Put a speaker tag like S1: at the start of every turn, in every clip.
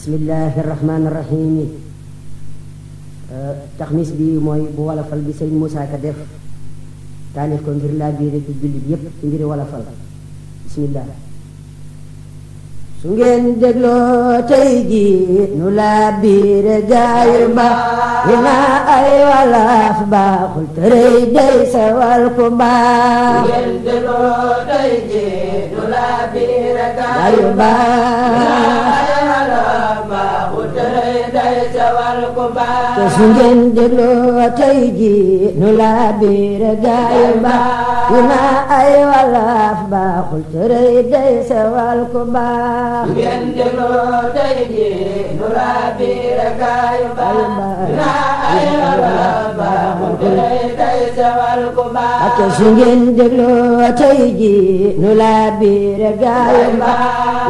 S1: bismillahi rahmaani rahim. taxmis bi mooy bu walafal bi sëñ Moussa Ka def taalif ko ngir laa biire ci jullit yépp ci ngir walafal bismillah. su ngeen dégloo tey ji nu laa biire gaayu ba yi naa ay walaf baaxul tërëy day sawal ku baax.
S2: su ngeen dégloo tey ji nu laa biire gaayu ba
S1: te su ngeen dégloo tey ji nu laa biire gaayu ba yu naa ay walaaf baaxul tërëy day sawal ku baax.
S2: su ngeen dégloo tey ji nu laa biire gaayu ba yu naa ay walaaf baaxul tërëy day sawal ku baax.
S1: te su ngeen dégloo tey ji nu laa biire gaayu ba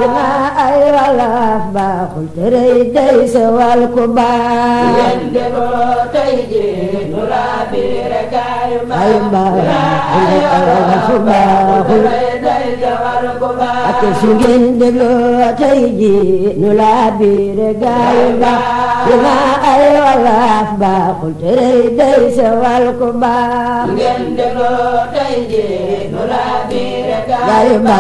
S1: yu naa ay walaaf baaxul tërëy day sawal ku baax.
S2: su ngeen dégloo tey ji nu laa biire gaayu ba yu naa ay walaaf baaxul tërëy day sawal ku baax.
S1: te su ngeen dégloo tey ji nu laa biire gaayu ba yu naa ay walaaf baaxul tërëy day sawal ku baax.
S2: su ngeen dégloo tey ji nu laa biire
S1: gaayu ba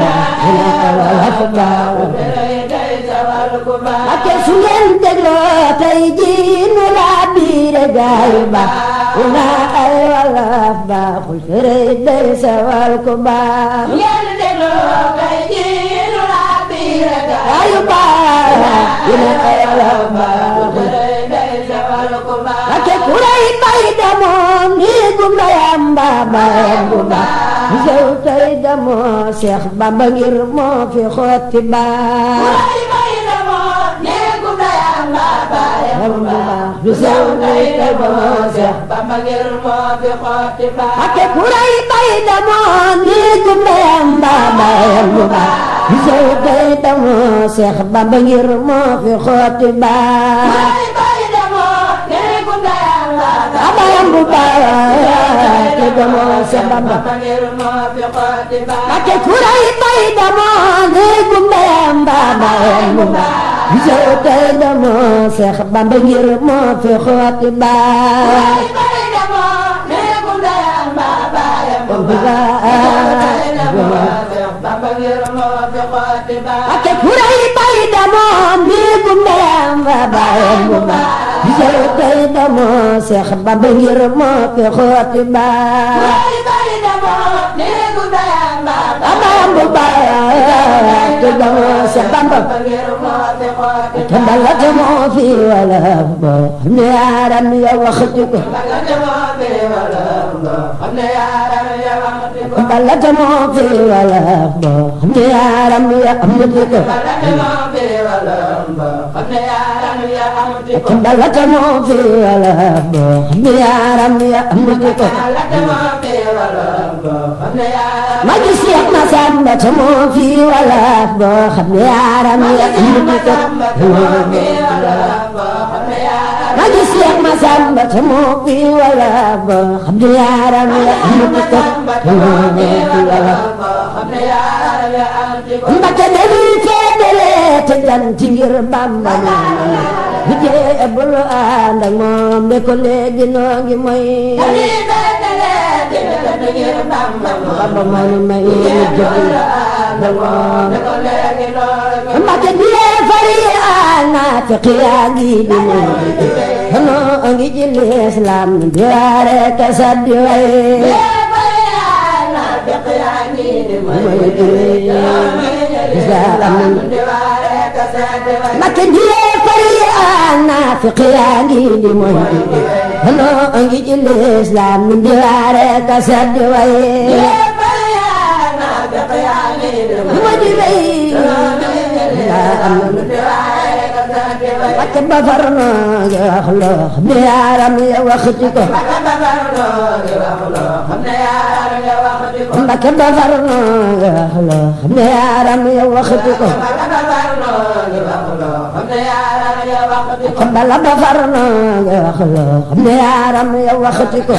S1: yu naa ay walaaf baaxul
S2: tërëy day sawal ku baax.
S1: te su ngeen dégloo tey ji nu laa biire gaayu ba yu naa ay walaaf baaxul tërëy day sawal ku baax.
S2: ngeen dégloo tey ji nu laa biire
S1: gaayu ba yu naa ay walaaf baaxul
S2: tërëy day sawal ku baax.
S1: ake kuray bay damoo nii gumbayam babayam gumba sew tay damoo Seex Bamba ngir moo fi xotti baax.
S2: kuray bay damoo nii gumbayam babayam gumba
S1: sew tay damoo Seex
S2: Bamba ngir moo fi xotti baax.
S1: ake kuray bay damoo nii gumbayam babayam gumba sew tay damoo Seex Bamba ngir moo fi xotti baax. Abayam bu baax te damoo Seex Bamba ake kuray bay damoo nii gumbayam babayam gumba sew tay damoo Seex Bamba ngir moo fi xotti baax. ake kuray bay damoo nii gumbayam babayam gumba sew tay damoo Seex Bamba ngir moo fi xotti baax. abayam bu baax te damoo Seex Bamba te mbala damoo fi walaf boo xam ne yaaram ya waxtu ko. mbala damoo fi walaf boo xam ne yaaram ya amatu ko. mbala damoo fi walaf boo xam ne yaaram ya amatu ko. ma gis Seex Masamba damoo fi walaf boo xam ne yaaram ya amatu ko. ma gis Seex Masamba damoo fi walaf boo xam ne yaaram ya amatu ko. Mbakke dañuy feddale te janti ngir Bamba mi jee bul ànd ak moom de ko léegi noo ngi mooy. Bamba moo ni may jël Mbakke jee fari naafiq yaa ngi di mooy noo ngi ci lislaam di waare ka saddi way. Mbakke jiyee fari naafiq yaa ngi di mooy noo ngi ci lislaam di waare ka saddi way. ma di wey Mbakke ba far noo ngi wax loo xam ne yaaram ya waxti ko. Mbakke ba far noo ngi wax loo xam ne yaaram ya waxti ko. bala ba farno nga wax loo xam ne yaaram ya waxati ko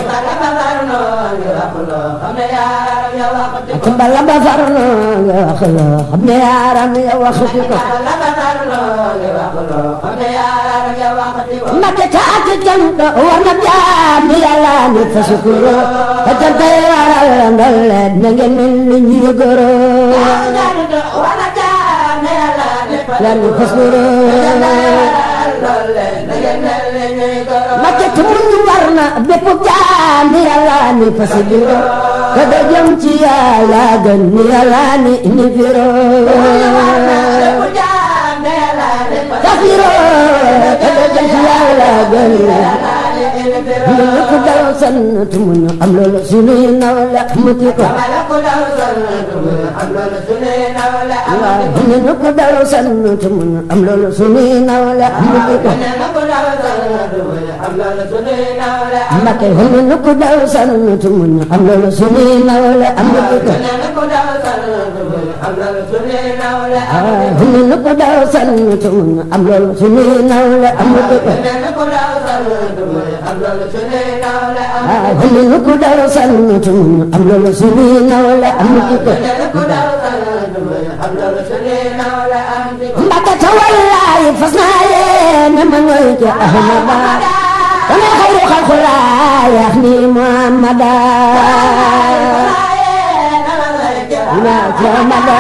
S1: bala ba farno nga wax loo xam ne yaaram ya waxati ko Mbakke taati cant war na jaam Yàlla ni fa sukuro te cant waral ndolle na ngeen mel ni ñu goro Yàlla ni fa sukuro Mbakke tumuñ war na bépp jaam Yàlla ni fa sukuro te da jëm ci Yàlla gën ni Yàlla ni firo Tafiro kada jëm ci Yàlla gën ñu ko daw sant mu ñu am loolu suñuy nawle amati ko ñu ko daw sant mu ñu am loolu suñuy nawle amati ko Mbakke ñu ko daw sant mu ñu am loolu suñuy nawle amati ko ñu ko daw sant mu ñu am loolu suñuy nawle amati ko ñu ko daw sant mu ñu am loolu suñuy nawle amati ko Mbakke ta wallaay fas naa yéene ma ngoy ci Ahmada dama xayru xalqulaay wax ni Muhammada na ci Ahmada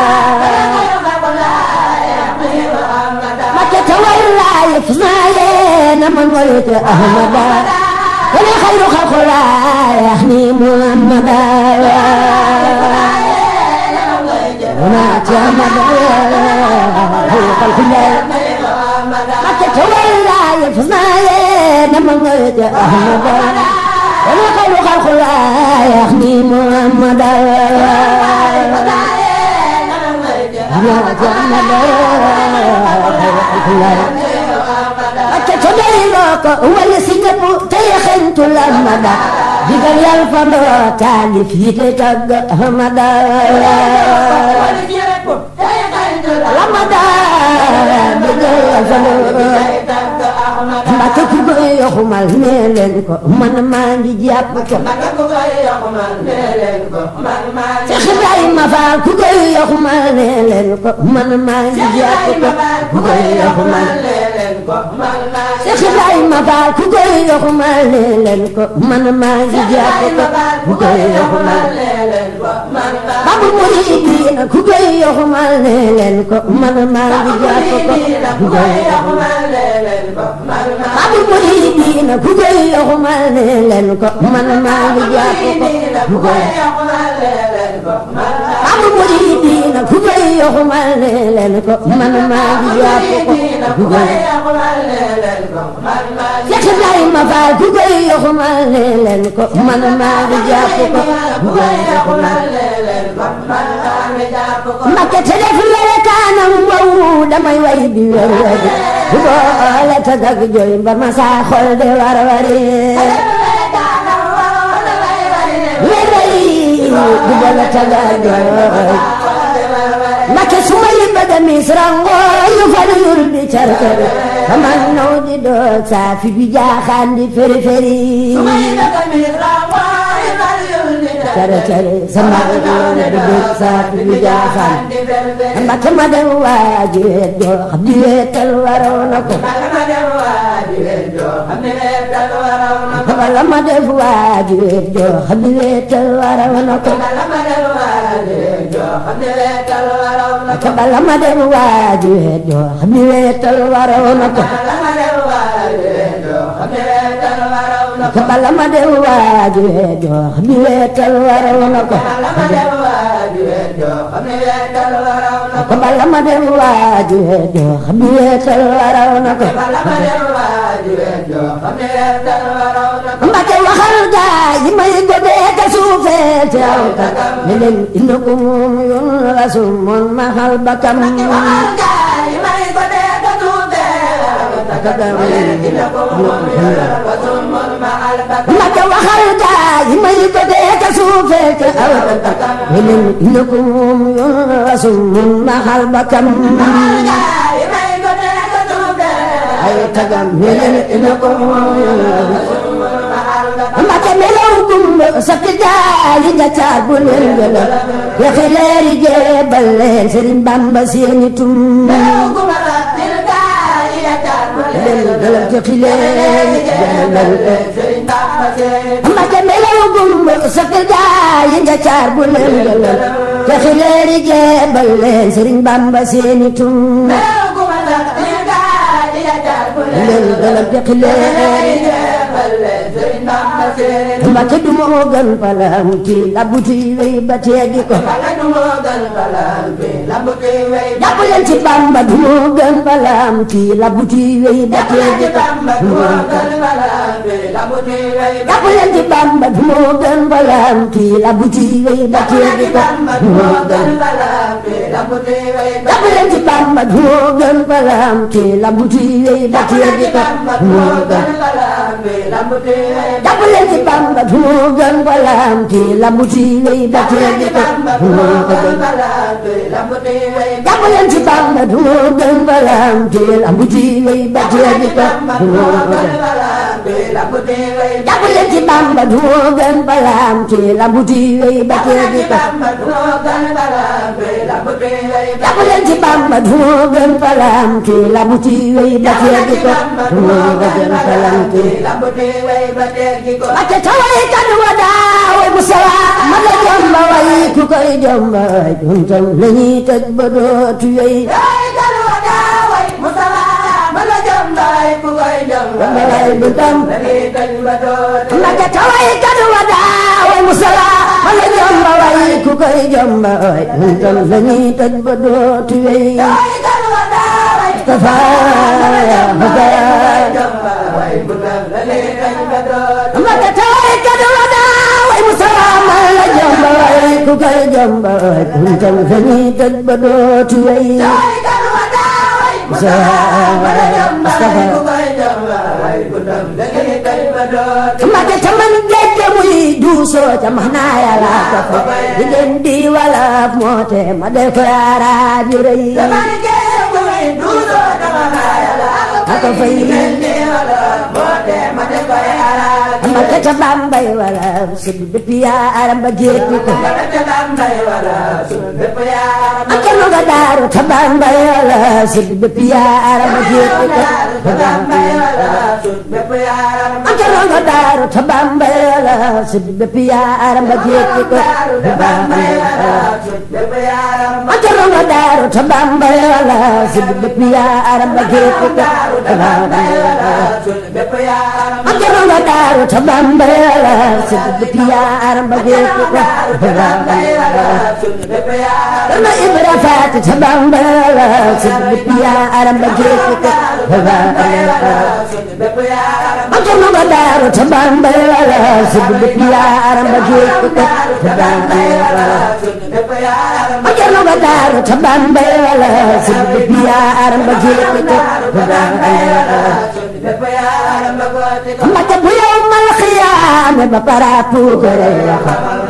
S1: Mbakke ta wallaay fas naa yéene ma ngoy ci Ahmada dama xayru xalqulaay wax ni Muhammada na ci Ahmada Mbakke ta wallaay fas naa yéene ma ngoy ci Ahmada dama xayru xalqulaay wax ni Muhammada Mbakke ta doyloo ko wala si ñëpp tey xentu lamada digal yàlla fa doo taalif yi te tagg Ahmada lamada digal yàlla fa doo Mbakke ku koy yoxumal nee leen ko man maa ngi jàpp ko Seex Ibrahima Faal ku koy yoxumal nee leen ko man maa ngi jàpp ko ku koy yoxumal Seex Ibrahima Faal ku koy yoxumal nee leen ko man maa ngi jàpp ko ku koy yoxumal Babul Muridiina ku koy yoxumal nee leen ko man maa ngi jàpp ko ku koy yoxumal Babul Muridiina ku koy yoxumal nee leen ko man maa ngi jàpp ko ku koy Babul Muridiina ku koy yoxumal nee leen ko man maa ngi jàpp ko ku koy Seex Ibrahima Faal ku koy yoxumal nee leen ko man maa ngi jàpp ko ku koy Mbakke te def lele kaanam wow damay way bi wér wér bu boole te dag jooy ba ma saa xol de war wari wéray bu boole te dag jooy Mbakke su ma yi bëgg misrango yu fa yur di carcar man naw di doog saa fi bi jaaxaan di feri feri cere cere sama doon di doog saa fi bi jaaxaan Mbakke ma dem waaji weet joo xam di weetal waraw na ko bala ma def waaji weet joo xam di weetal waraw na ko bala ma dem waaji weet joo xam di weetal waraw na ko bala ma dem waaji weet joo xam di weetal waraw na ko bala ma dem waaji weet joo xam di weetal waraw na ko Mbakke waxal gaay yi may godee ka suufee teew ka ne leen innakum yoon rasul moon maxal bakam Mbakke waxal gaay yi may godee ka suufee teew ka ne leen innakum yoon rasul moon maxal bakam ay tagam melen ina ko Mbàkke melaw gumba sakk jaali njaccaar bu leen gëlëm yaxi leeri jeebal leen Sëriñ Bamba seeni tum leen gëlëm yaxi leeri jeebal leen Mbàkke melaw gumba sakk jaali njaccaar bu leen gëlëm yaxi leeri jeebal leen Sëriñ Bamba seeni tum leen gëlëm yaxi leeri Mbàkke du moo gën palam ci labuti wey ba teegi ko jàpp leen ci Bamba du moo gën palam ci labuti wey ba teegi ko jàpp leen ci Bamba du moo gën palam ci labuti wey ba teegi ko jàpp leen ci Bamba du moo gën palam ci labuti wey ba teegi ko jàpp leen ci Bamba du moo gën palam ci labuti wey ba teegi ko jàpp leen ci Bamba du moo gën palam ci labuti wey ba teegi ko jàpp leen ci Bamba du moo gën palam ci labuti wey ba teegi ko jàpp leen ci Bamba du moo gën palam ci labuti wey ba teegi ko Mbàkke taway kan wa daawe bu sawa ma la jomba way ku koy jomba juntam la ñuy tëj ba dootu yoy taway kan wa daawe bu sawa ma la jomba way ku koy jomba way juntam la ñuy tëj ba dootu Mbàkke taway kan wa daawe bu sawa ma la jomba way ku koy jomba way juntam la ñuy tëj ba dootu yoy taway kan wa daawe Mustafa ya jomba way juntam la ñuy tëj ba dootu Mbàkke taway kan wa daawe bu sawa ma la jomba way ku koy jomba way juntam la ñuy tëj ba dootu yoy taway kan wa daawe Mustafa ma la jomba way ku koy jomba way juntam la ñuy tëj ba dootu Mbàkke taman géej muy duusoo ca max naa Yàlla ko fa di leen di wala moo te ma def araab yu rëy taman géej muy duusoo ca max naa Yàlla ko fa di leen di wala moo te ma def araab Mbàkke ca Bambay wala su bépp yaaram ba géej ko Mbàkke ca Bambay wala su bépp yaaram Mbàkke nu nga daaru ca Bambay wala su bépp yaaram ba géej ko Bambay wala su bépp yaaram Mbàkke nu nga daaru ca Bambay wala su bépp yaaram ba géej ko Bambay wala su bépp yaaram Mbàkke nu nga daaru ca Bambay wala su bépp yaaram ba géej ko Bambay wala su bépp yaaram Mbàkke nu nga daaru ca Bambay wala su bépp yaaram ba géej ko Bambay wala su bépp yaaram Cerno Ibra Faati ca Bambay wala su bépp yaaram ba géej ko Bambay wala su bépp yaaram Mbàkke nu nga daaru ca Bambay wala su bépp yaaram ba géej ko Bambay wala su bépp yaaram Mbàkke nu nga daaru ca Bambay wala su bépp yaaram ba géej ko Bambay wala su bépp yaaram Mbàkke bu yawmal xiyaame ba paratu gore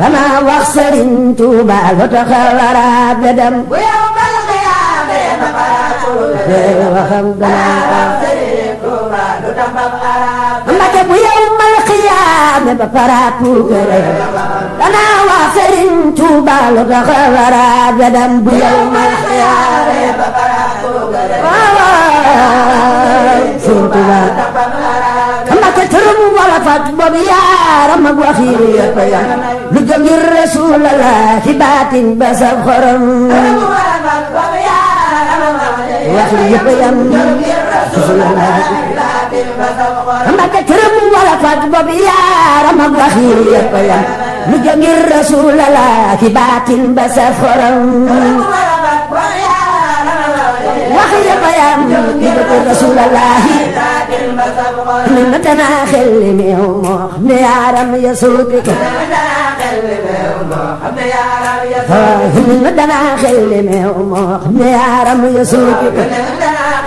S1: dana wax Sëriñ Tuuba lu tax wara bedam bu yawmal xiyaame ba paratu gore waxam dana wax Sëriñ Tuuba lu tax wara Mbàkke bu yawmal xiyaame ba paratu gore dana wax Sëriñ Tuuba lu tax wara bedam bu yawmal xiyaame ba paratu gore Sëriñ Tuuba Mbàkke tërëm wala fat boobu yaaram ak waxiir yëpp yam lu jóg ngir Rasulallah ci baatin ba saf xorom waxiir yëpp yam Mbàkke tërëm wala fat boobu yaaram ak waxiir yëpp yam lu jóg ngir Rasulallah ci baatin ba saf xorom waxiir yëpp yam lu jóg ngir Rasulallah min ma danaa xel li meew moo xam ne yaaram ya suuti ko min ma danaa xel li meew moo xam ne yaaram ya suuti ko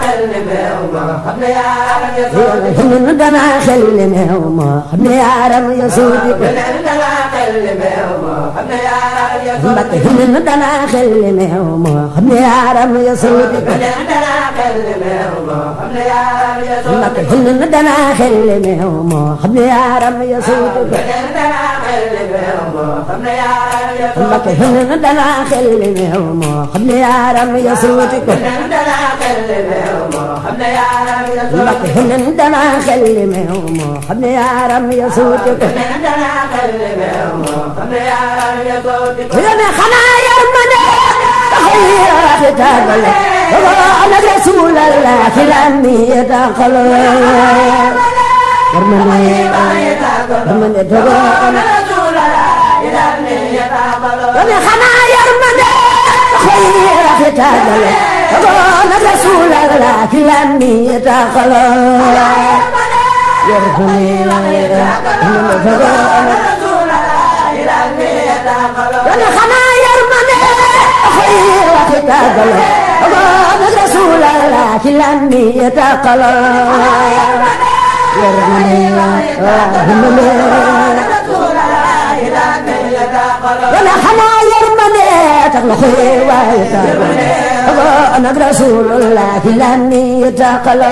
S2: xel ni meew moo xam ne yaaram ya
S1: ñun danaa xel ni meew moo xam ne yaaram ya suuti ko
S2: beneen danaa xel ni meew moo xam ne yaaram ya
S1: Mbakke ñun danaa xel ni meew moo xam ne yaaram ya suuti ko
S2: beneen danaa xel ni meew moo xam ne yaaram ya
S1: Mbakke ñun danaa xel ni meew moo xam ne yaaram ya suuti ko
S2: beneen danaa xel ni meew moo xam ne yaaram ya
S1: Mbakke ñun danaa xel ni meew moo xam ne yaaram ya suuti ko
S2: beneen danaa xel ni meew moo xam ne yaaram ya
S1: Mbakke ñun danaa xel ni meew moo xam ne yaaram ya suuti ko
S2: beneen danaa xel ni meew moo xam ne yaaram ya suuti ko
S1: ne xanaa yërmande taxaw fi tàggale ana rasulallah fi lammi taqalo yërmande togo ana ne xanaa yërmande taxaw fi tàggale ana rasulallah fi lammi taqalo yërmande togo ana xanaa yërmande waxi tàggale ana rasulallah ci lammi taqalo ana xanaa yërmande tax na xoy waay tàggale ana rasulallah ci lammi taqalo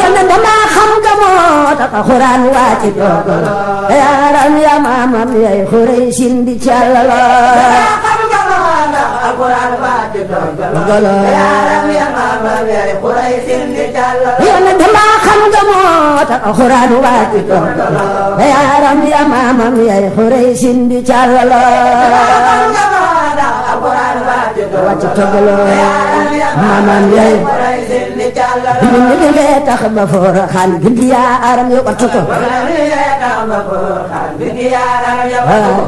S1: yàlla dama xam nga moo tax Alxuraan wàcc dogal yaaram ya maamam yay xurey sindi càllalo yàlla dama xam nga moo tax Alxuraan wàcc dogal yaaram ya maamam yay xurey sindi càllalo wàcc togalo maamam yay ñu ngi tax ba foor xaan gindi yaaram yo wattu ko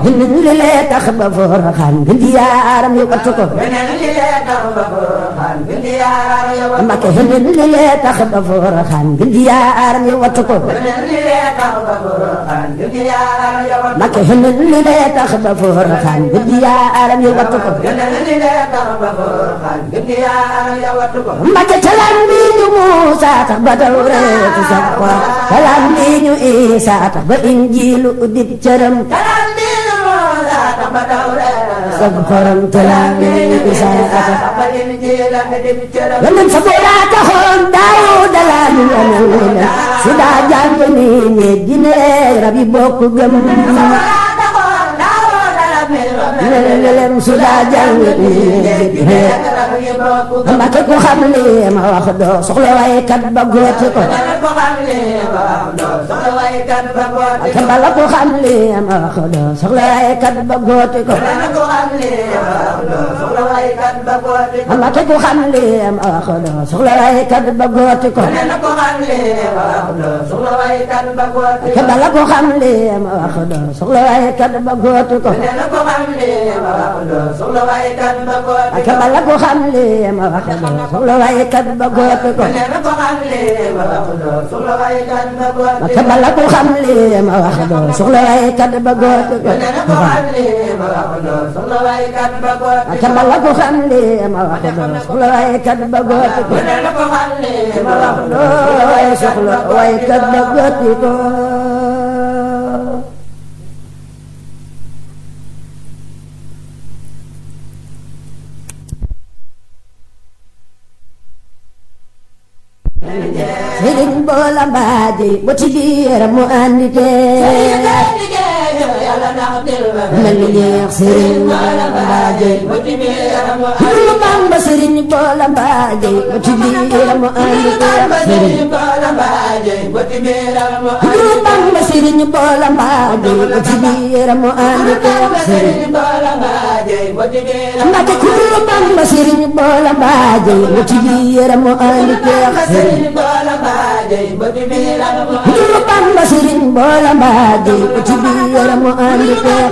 S1: ñu ngi tax ba foor xaan gindi yaaram yo wattu ko Mbakke ñu ngi tax ba foor xaan gindi yaaram yo wattu ko Mbakke ñu ngi tax ba foor xaan gindi yaaram yo wattu ko Mbakke calam bi ñu Muusa tax ba Tawreet sax ko calam bi ñu Isa tax ba Injiilu dib cëram calam bi ñu Muusa tax ba Tawreet sax xorom calam bi ñu Isa tax ba Injiilu dib cëram yonent sa boora taxoon Daawuda la ñu yonent su daa jàng ni ñe dine rabi bokk gëm lelem su daa jàng ni Mbakke ku xam li ma wax doo soxla waykat ba góoti ko bala ku xam li ma wax doo soxla waykat ba góoti ko Mbakke ku xam li ma wax doo soxla waykat ba góoti ko bala ku xam li ma wax doo soxla waykat ba góoti ko bala ku xam li ma wax doo soxla waykat ba góoti ko bala ku xam li ma wax doo soxla waykat ba góoti ko bala ku xam li ma wax doo soxla waykat ba góoti ko soxla waykat ba góoti ko Sëriñ Boola Mbaaje ba ci biir mu andi tee mel ni neex Sëriñ Boola Mbaaje lu Bamba Sëriñ Boola Mbaaje ba ci biir mu andi tee lu Bamba Sëriñ Boola Mbaaje ba ci biir mu andi tee Mbaaje ku lu Bamba Sëriñ Boola Mbaaje ba ci biir mu andi tee lu Bamba Sëriñ Boola Mbaaje ba ci biir mu andi tee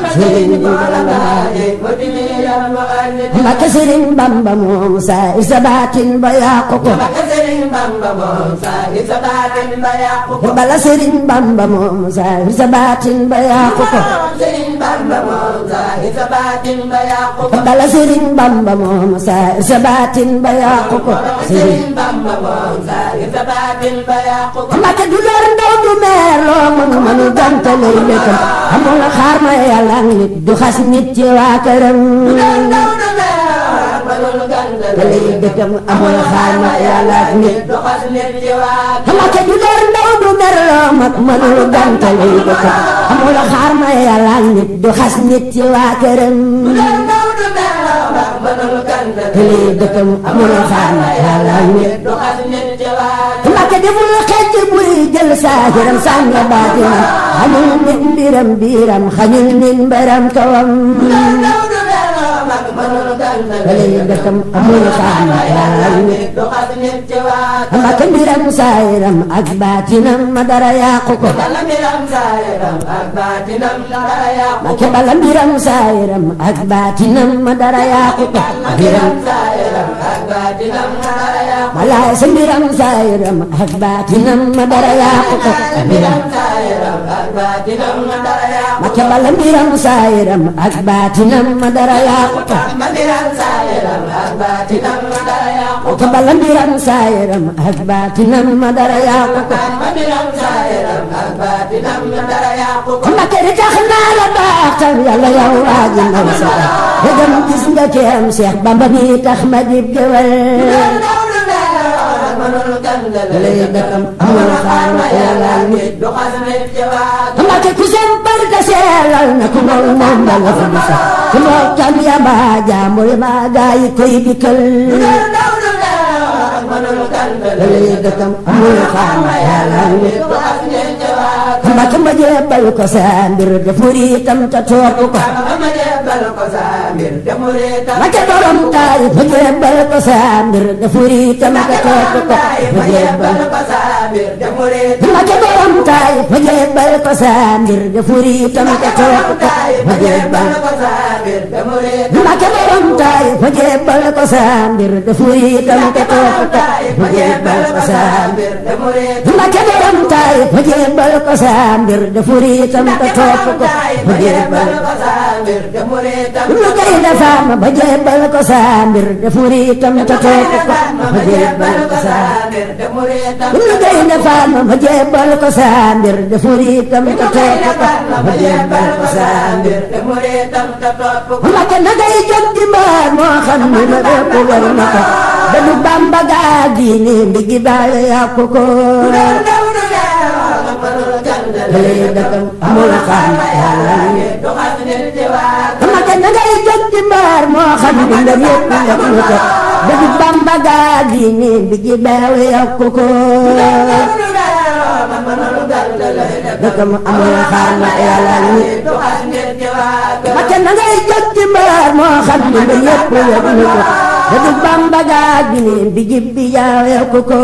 S1: Mbakke Sëriñ Bamba moom saa isa baatin ba yàqu ko bala Sëriñ Bamba moom saa isa baatin ba yàqu ko
S2: Bamba moom zahir sa baatin ba yàqu ko
S1: bala Sëriñ Bamba moom zahir sa baatin ba yàqu ko
S2: Sëriñ Bamba moom zahir sa baatin ba yàqu ko
S1: Mbàkke du door ndaw du meer loo mënu gantalay lëkkam amul xaar ma yàlla nit du xas nit ci waa këram lay dëkkam amul xaar ma yàlla nit Mbàkke du door ndaw du meer loo mënu gantalay lëkkam amul xaar ma yàlla nit du xas nit ci waa këram lay dëkkam amul xaar ma yàlla nit Mbàkke deful xecc buy jël saahiram sàng baatinam xañul nit mbiram biiram xañul nit mbiram kawam lay dëkkam amul xaar ma yàlla nit Mbàkke mbiram saahiram ak baatinam ma dara yàqu ko Mbàkke bala mbiram saahiram ak baatinam ma dara yàqu ko walaay sa mbiram saahiram ak baatinam ma dara yàqu ko Mbàkke bala mbiram saahiram ak baatinam ma dara yàqu ko Mbàkke bala mbiram saahiram ak baatinam ma dara yàqu ko Mbàkke di tax naa la baax tam yàlla yow waaji ndaw sa dëggam gis nga ci am Seex Bamba mi tax ma dib géwél lay dëkkam amul xaar ma yàlla nit Mbàkke ku seen barka seelal na ku moom danga fa bisa ku mokkal ya ba jaambur ba gaa yi koy dikkal lay dëkkam amul xaar ma yàlla nit Mbàkke ma jébbal ko sa mbir def muriitam ta topp ko Mbàkke borom taay ma jébbal ko sa mbir def muriitam ta topp ko Mbàkke borom taay ma jébbal ko sa mbir def muriitam ta topp ko Mbàkke borom taay ma jébbal ko sa mbir def muriitam ta topp ko Mbàkke borom taay ma jébbal ko sa mbir def muriitam ta topp ko lu gay defar ma ba jébbal ko sa mbir def muriitam ta topp ko lu gay defar ma ba jébbal ko sa mbir def muriitam ta topp ko Mbàkke na ngay jóg di mbaar moo xam ni ma bépp war na ko ba du Bamba gaa diine ndigi baay yàqu ko lay dëkkam amul xaar ma yàlla nit Mbàkke na ngay jóg di mbaar moo xam ni ndar yëpp yàqu ko ba du Bamba gaa diine ndigi baay yàqu ko dëkkam amul xaar ma yàlla nit Mbàkke na ngay jóg di mbaar moo xam ni ndar yëpp yàqu ko ba du Bamba gaa diine ndigi baay yàqu ko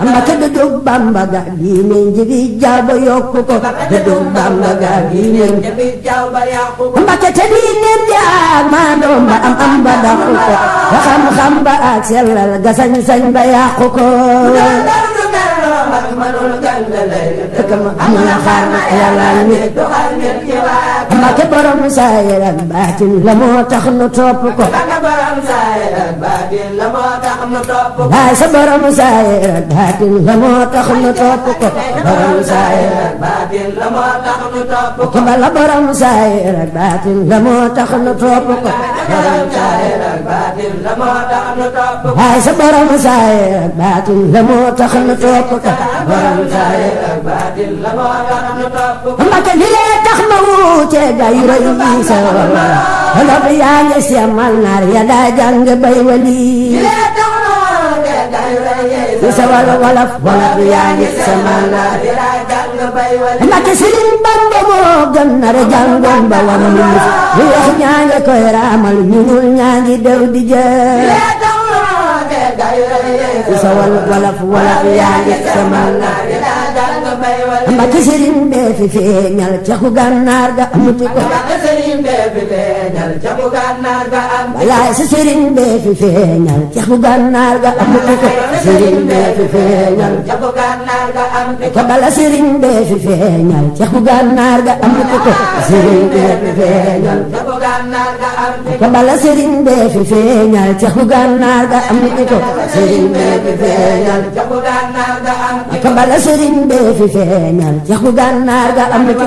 S1: Mbàkke dëddug Bamba ga diine njibi jaw ba yokku ko dëddug Bamba ga diine Mbàkke te diineem ja ak maandoom ba am ba dàqu ko ba xam-xam ba ak sellal ga sañ-sañ ba yàqu ko dëkkam amul xaar ma yàlla nit Mbàkke borom saayir ak baatin la moo tax nu topp ko baay sa borom saayir ak baatin la moo tax nu topp ko borom saayir ak baatin la moo tax nu topp ko bala borom saayir ak baatin la moo tax nu topp ko borom saayir ak baatin la moo tax nu topp ko baay sa borom saayir ak baatin la moo tax nu topp ko borom saayir ak baatin la moo tax nu topp ko Mbàkke li lee tax ma wuute ga yu rëy yi sa wala bi yaa ngi seemal naar ya daa jàng bay wali sa wala bi yaa ngi seemal naar ya daa jàng bay wali Mbàkke Sëriñ Bamba moo gën nar jàngoon ba war ñu wax ñaa ngi koy raamal ñu ñuul ñaa ngi dew di jël sa wala bi yaa ngi seemal naar ya daa jàng bay wali Mbàkke Sëriñ bee fi feeñal ca ku gànnaar ga amuti ko
S2: sëriñ bee fi feeñal ca bu gànnaar ga am
S1: walaay sa sëriñ bee fi feeñal ca bu gànnaar ga am ko sëriñ bee fi feeñal
S2: ca bu gànnaar ga am
S1: ka bala sëriñ bee fi feeñal ca bu gànnaar ga am ko sëriñ bee fi feeñal
S2: ca bu gànnaar ga am
S1: ka bala sëriñ bee fi feeñal ca bu gànnaar ga am ko sëriñ bee fi feeñal
S2: ca bu gànnaar ga am
S1: ka bala sëriñ bee fi feeñal ca bu gànnaar ga am ko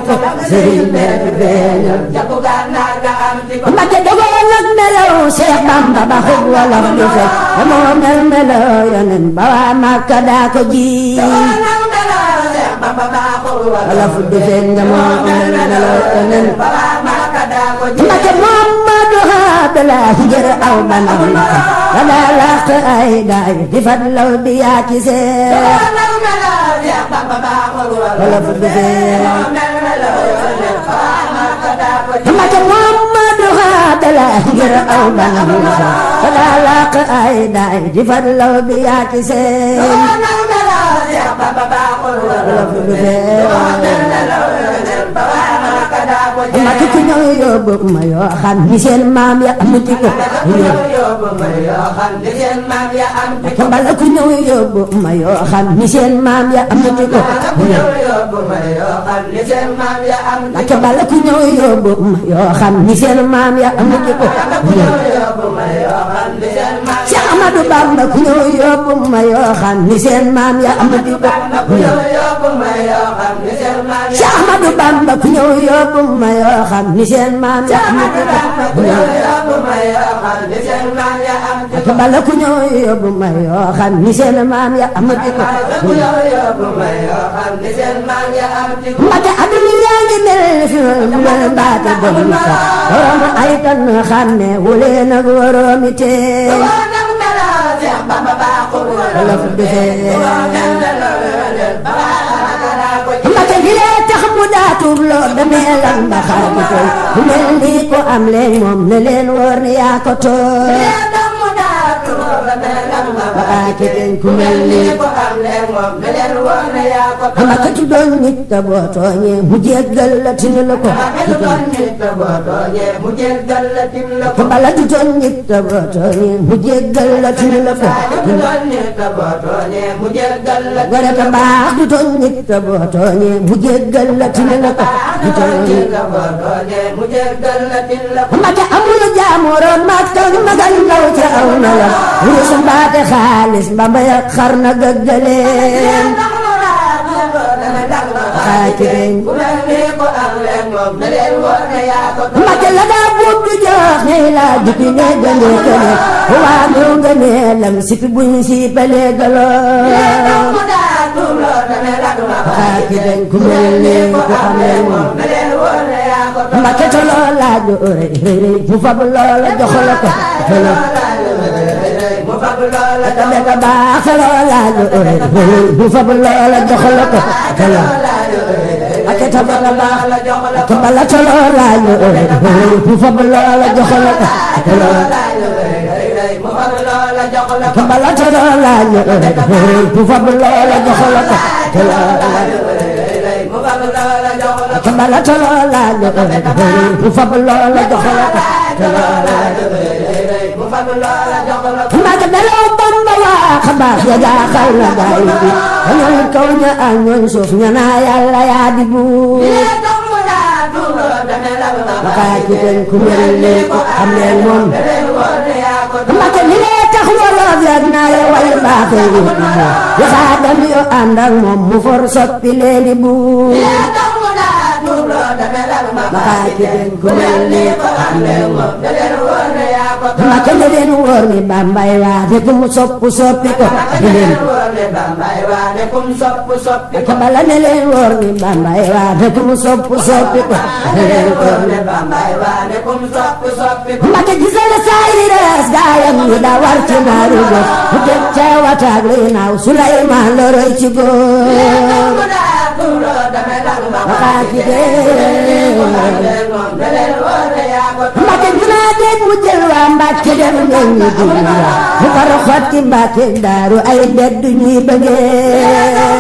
S1: sëriñ bee fi feeñal
S2: ca bu gànnaar ga am
S1: Mbacke dogoon nag melaw Seex Bamba ba xub wolof di fekk moo mel melaw yonen ba waa Makka daa ko ji wolof di fekk nga moo mel melaw yonen Mbacke Muhammadu Abdulaahi jër aw banam la daa làq ay daay di fat law bi yaa ci seex wolof di fekk Mbacke Muhammadu Abdulaahi jër aw banam la daa làq ay daay di fat law bi yaa ci seex wolof di fekk Mbacke ku ñëw yóbbu ma yoo xam ni seen maam ya amuti ko Mbacke bala ku ñëw yóbbu ma yoo xam ni seen maam ya amuti ko Mbacke bala ku ñëw yóbbu ma yoo xam ni seen maam ya amuti ko Cheikh Ahmadou Bamba ku ñëw yóbbu ma yoo xam ni seen maam ya amuti ko Cheikh Ahmadou Bamba ku ñëw yóbbu ma yoo xam ni seen maam ya amuti ko Mbacke bala ku ñëw yóbbu ma yoo xam ni seen maam ya amuti ko Mbacke aduna yaa ngi mel fi mu leen baate doon sa borom ay tan xam ne wuleen ak waroomi tee wolof di Mbacke gi lee tax mu daa tuub loo damee lan ba xaar bi tooy bu mel ni ko am leen moom ne leen wóor ni yaa ko tooy Mbacke ten ku mel ni Mbacke tu doon nit te boo tooñee mu jéggal la tinu la ko Mbacke bala tu doon nit te boo tooñee mu jéggal la tinu la ko gore ta baax du doon nit te boo tooñee mu jéggal la tinu la ko Mbacke amul jaamoroon Makka magal ndaw ca aw na la wurus mbaate xaalis Bamba ya xar na gëggaleen Mbacke la daa buub di jox ñay laa jukki ne gënee këne waa ñëw nga ne lam sipi buñ si palee galoon ku mel ni ku am leen moom Mbacke te loola ju rëy rëy mu fab loola jox la ko te beka baax te loola ju rëy rëy mu fab loola jox la ko Mbacke te beka baax te bala te loola ju rëy rëy mu fab loola jox la ko te bala te loola ju rëy rëy mu fab loola jox la ko te bala te loola ju rëy rëy mu fab loola jox la ko Mbacke dalaw Bamba waa xabaar ya jaaxal na gaay bi ñooñ kaw ña ak ñooñ suuf ña naa Yàlla yaa di buur Mbacke ten ku mel ni ku am leen moom Mbacke li lee tax wolof yag naa ya way baaxee yi waxaa dem yo ànd ak moom mu for soppi leen di buur Mbacke ten ku mel ni ku am leen moom Mbacke ne leen wóor ni Bambay waa de ku mu soppu soppi ko ne leen Mbacke bala ne leen wóor ni Bambay waa de ku mu soppu soppi ko ne leen Mbacke gisal sayres gaayam yi da war ci naaru góor mu teg ca wataag luy naaw Suleymaan la roy ci góor Mbacke dinaa dégg mu jël waa Mbacke dem ñoom ñu dund mu far xotti Mbacke daaru ay bedd ñuy bëggee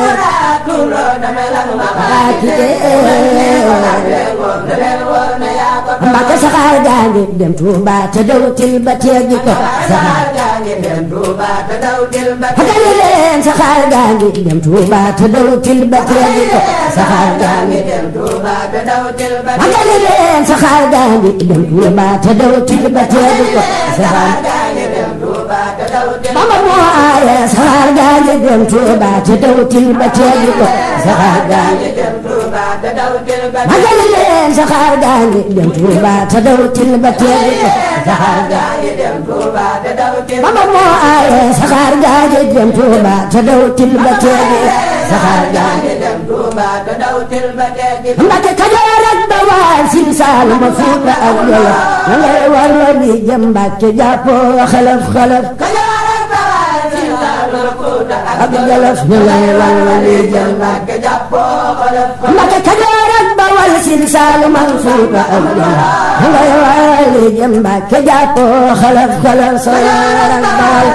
S2: moom na leen wóor ne yaa ko doon.
S1: Mbàkke saxaar gaa ngi dem Tuuba te dawtil ba teggi ko.
S2: saxaar gaa ngi dem Tuuba te dawtil ba teggi ko.
S1: Magali leen saxaar gaa ngi dem Tuuba te dawtil ba teggi ko.
S2: saxaar gaa ngi dem Tuuba te dawtil ba teggi ko.
S1: Magali leen saxaar gaa ngi dem Tuuba te dawtil ba teggi ko.
S2: saxaar gaa ngi dem Tuuba te dawtil ba
S1: Bamba moo aaye saxaar gaa ngi dem Tuuba te dawtil ba teggi ko.
S2: saxaar gaa ngi dem Tuuba te dawtil ba teggi ko.
S1: Magali leen saxaar gaa ngi dem Tuuba te dawtil ba teggi ko.
S2: saxaar gaa ngi dem Tuuba te dawtil
S1: Bamba moo aaye saxaar gaa ngi dem Tuuba te dawtil ba teggi ko.
S2: saxaar gaa ngi dem Tuuba te dawtil ba teggi ko.
S1: Mbàkke Kajoor ak Bawal Siin Saalum Fuuta ak Jolof na ngay war la di jëm Mbàkke jàppoo xalaf xalaf
S2: Kajoor ak Bawal Siin Saalum Fuuta
S1: ak Jolof na ngay war la di jëm
S2: Mbàkke jàppoo xalaf
S1: Mbàkke Kajoor ak Bawal Siin Saalum Fuuta ak Jolof na ngay war la di jëm Mbàkke jàppoo xalaf xalaf Kajoor ak Bawal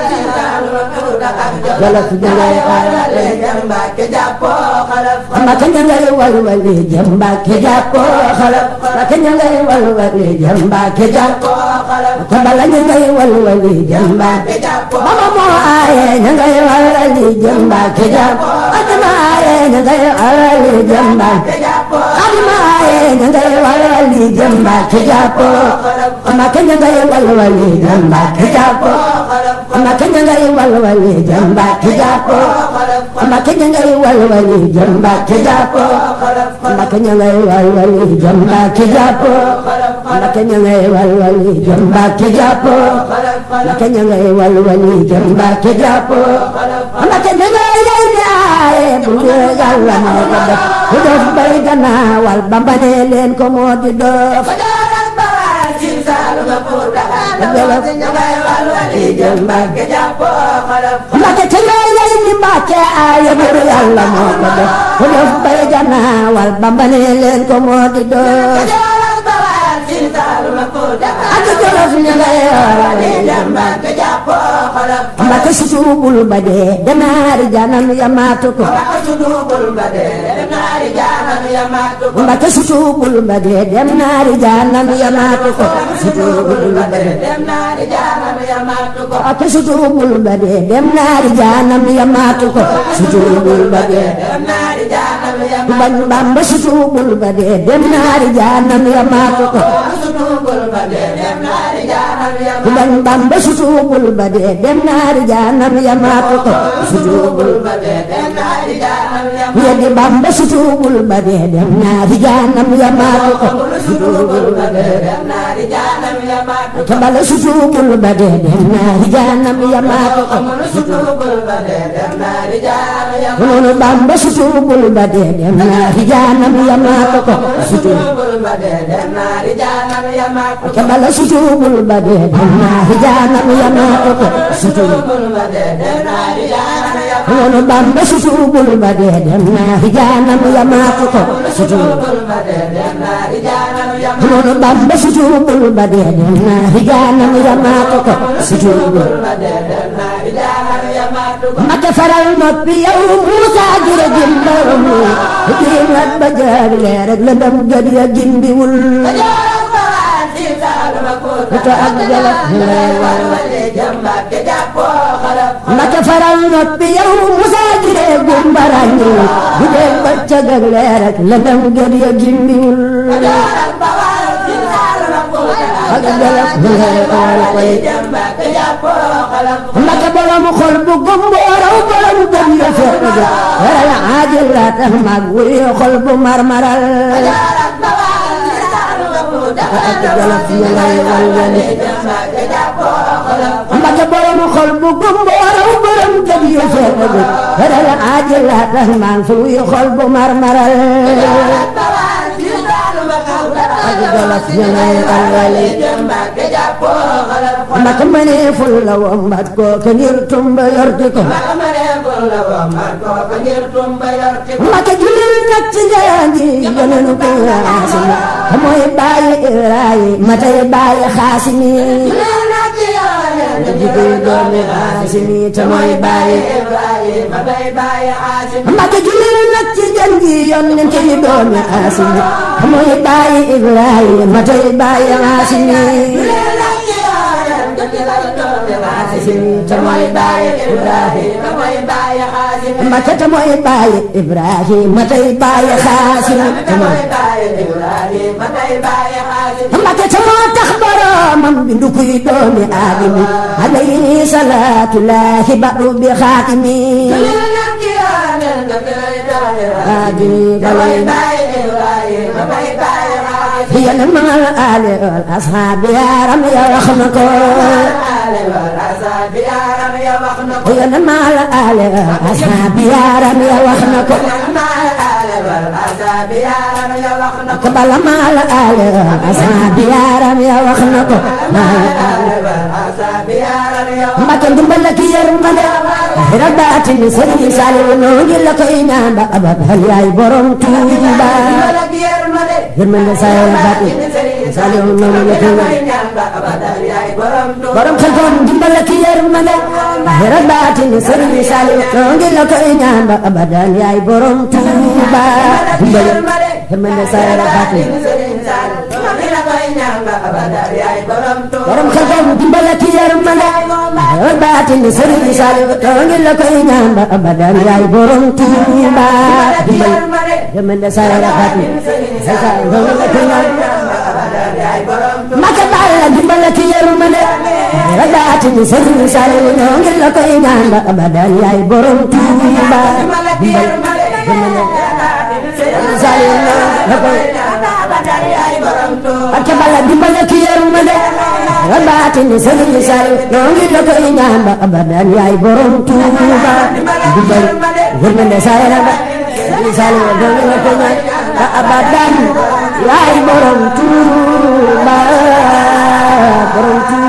S1: Jolof na ngay war la di jëm
S2: Mbàkke jàppoo xalaf
S1: Mbàkke ña ngay walwali jëm Mbàkke jàppoo xalaf Mbàkke ña ngay walwali jëm Mbàkke jàppoo xalaf te bala ña ngay walwali jëm Mbàkke jàppoo Bamba moo aaye ña ngay walwali jëm Mbàkke jàppoo Adama aaye ña ngay walwali jëm Mbàkke jàppoo Adama aaye ña ngay walwali jëm Mbàkke jàppoo Mbàkke ña ngay walwali jëm Mbàkke jàppoo Mbàkke ña ngay walwali jëm Mbàkke jàppoo Mbàkke ña ngay walwali jëm Mbàkke jàppoo Mbàkke ña ngay walwali jëm Mbàkke jàppoo Mbàkke ña ngay walwali jëm Mbàkke jàppoo Mbàkke ña ngay walwali jëm Mbàkke jàppoo Mbàkke ña ngay aaye bu dee Yàlla moo ko def ku def bay gannaawal Bamba ne leen ko moo di doof Mbàkke te ngay lay di Mbàkke aaye bu dee Yàlla moo ko def ku def bay gannaawal Bamba ne leen ko moo di doof ak Jolof ña ngay walwali jëm Mbàkke jàppoo Mbàkke su tuubul ba dee demaari janam yamaatu ko Mbàkke su tuubul ba dee dem naari janam yamaatu ko su tuubul ba dee Mbàkke su tuubul ba dee dem naari janam yamaatu ko su tuubul ba dee ku bañ Bamba su tuubul ba dee dem naari janam yamaatu ko ku bañ Bamba su tuubul ba dee dem naari jaanam yamaatu ko su tuubul ba dee dem naari jaanam yamaatu ko weddi Bamba su tuubul ba dee dem naari jaanam yamaatu ko su tuubul ba dee dem naari jaanam yamaatu ko bala su tuubul ba dee dem naari jaanam yamaatu ko su tuubul ba dee dem naari jaanam yamaatu ko Bamba su tuubul ba dee dem naari jaanam yamaatu ko su tuubul ba dee dem naari jaanam yamaatu ko bala su tuubul ba dee dem naari jaanam yamaatu ko su tuubul ba dee dem naari jaanam yamaatu ko Bamba su tuubul ba dee dem naari jaanam yamaatu ko su tuubul ba dee dem naari jaanam yamaatu ko Bamba su tuubul ba dee dem naari jaanam yamaatu ko su tuubul ba dee dem naari jaanam yamaatu ko Mbàkke faral noppi yow Muusa jure jimbaram jiimat ba jaar leer ak lëndëm gëd ya gindiwul Fuuta ak Jolof lay walwali jëm Mbàkke jàppoo xalaf Mbàkke faral noppi yow Muusa jure gumbarañu bu dee bëccëg ak leer ak lëndëm gëd ya gindiwul ak Jolof lay walwali jëm Mbàkke jàppoo xalaf Mbàkke borom xol bu gumbo raw borom gëm ya fekk ja waral aajil la tax mag wuy xol bu marmaral ak Jolof lay walwali jëm Mbàkke jàppoo xalaf Mbàkke borom xol bu gumbo raw borom gëm ya fekk ja waral aajil la tax mag wuy xol bu marmaral ak Jolof lay walwali jëm Mbàkke jàppoo xalaf Mbàkke mëneeful la wombat ko ngir tumba yorti ko Mbàkke julil nag ci njaanji yonenu ko Haasimi mooy bàyyi Ibrahima tey bàyyi Xaasimi te jikuy doomi Haasimi te mooy bàyyi
S2: Ibrahima day bàyyi Haasim
S1: Mbàkke julil nag ci gën gi yónneen ci doomi Haasimi te mooy bàyyi Ibrahima tey bàyyi Haasimi
S2: te mooy bàyyi Ibrahima mooy bàyyi Haasim
S1: Mbàkke te mooy bàyyi Ibrahima tey bàyyi Haasim
S2: te mooy bàyyi Ibrahima day bàyyi Haasim
S1: Mbàkke te moo tax boromam bindu kuy doomi Aadami alayhi salaatullahi ba'du bi xaatimi yéen maal aali wal asxaabi yaaram ya wax na ko yéen maal aali wal asxaabi yaaram ya wax na ko ko bala maal aali wal asxaabi yaaram ya wax na ko Mbàkke ndimbal ak yërmande xira baatin Sëriñ Saaliw noo ngi la koy ñaan ba abad hal yaay borom Tuuba yërmande saa yoo baatin Saaliw noo ngi la koy ñaan ba abad hal yaay borom xel koom ndimbal ak yërmande xira baatin Sëriñ Saaliw noo ngi la koy ñaan ba abad hal yaay borom Tuuba yërmande saa yoo baatin borom xel koom ndimbal ak yërmande xira baatin Sëriñ Saaliw noo ngi la koy ñaan ba abad hal yaay borom Tuuba yërmande saa yoo baatin Mbàkke Balla dimbal ak yërmande xira baatin Sëriñ Saaliw noo ngi la koy ñaan ba abad hal yaay borom Tuuba Mbàkke Balla dimbal ak yërmande xira baatin Sëriñ Saaliw noo ngi la koy ñaan ba abad hal yaay borom Tuuba dimbal yërmande saa yoo Sëriñ Saaliw noo ngi la koy ñaan ba abad hal yaay borom Tuuba borom Tuuba